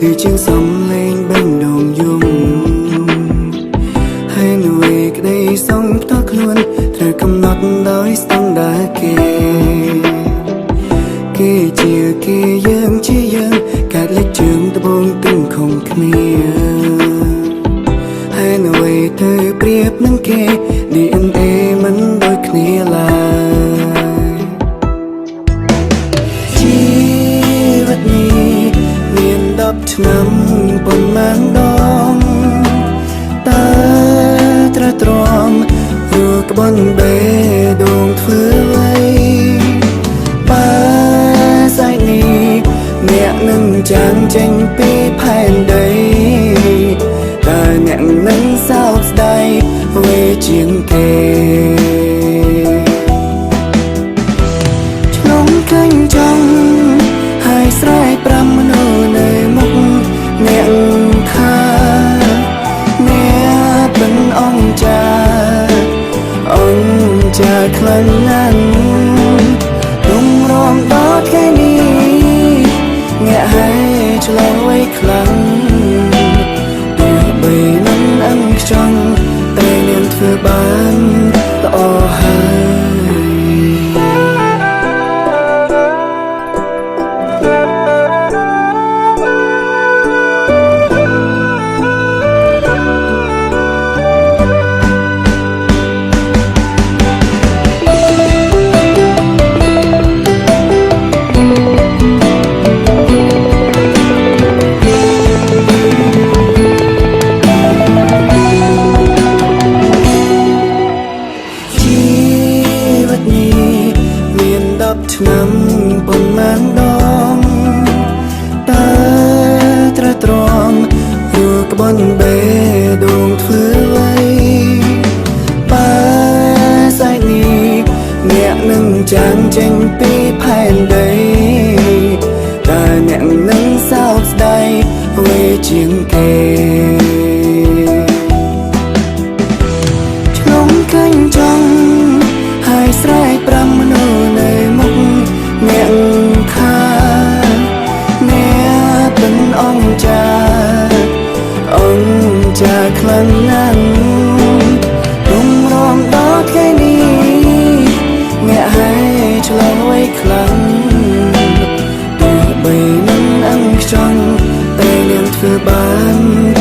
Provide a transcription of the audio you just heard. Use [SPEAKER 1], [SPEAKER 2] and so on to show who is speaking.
[SPEAKER 1] គឺជាងសំឡេងបេះដូងយំហើយនៅឯក្តីសងផ្ទាល់ខ្លួនត្រូវកំណត់ដោយស្តង់ដារគេជាគេយើងជាយើងកាត់លេចជើងត្បូងទឹងខំគ្នាហើយនៅឯទៅប្រៀបនឹងគេ DNA មិនដូចគ្នាឡើយជីវិតនេះមាន10ឆ្នាំប៉ុន្មានដងតើត្រូវទ្រាំព្រោះក្បន់បេះដូងធ្វើអ្វីបើស្អែកនេះអ្នកនឹងចាំងចេញពីផែនដីតើអ្នកនឹងសោកស្ដាយអ្វីជាងគេឆ្លងឃើញចង់ហើយស្រែកប្រាំមនុស្សនៅមុខអ្នកថាអ្នកបិណ្ឌអង្គចាខ្លាំងណាស់រំរងដល់ថ្ងៃនេះអ្នកហើយឆ្លងໄว้ខ្លាំងទោះបីមិនអឹងខ្ចង់តែនាងធ្វើបានល្អហើយឆ្នាំប៉ុន្មានដងតើត្រូវទ្រាំព្រោះក្បន់បេះដូងធ្វើអ្វីបើស្អែកនេះអ្នកនឹងចាំងចេញពីផែនដីតើអ្នកនឹងសោកស្ដាយអ្វីជាងគេឆ្លងឃើញចង់ហើយស្រែកប្រាំមនុស្សនៅមុខអ្នកថាអ្នកបិណ្ឌអង្គចាខ្លាំងណាស់រំរងដល់ថ្ងៃនេះអ្នកហើយឆ្លងໄว้ខ្លាំងទោះបីមិនអឹងខ្ចង់តែនាងធ្វើបាន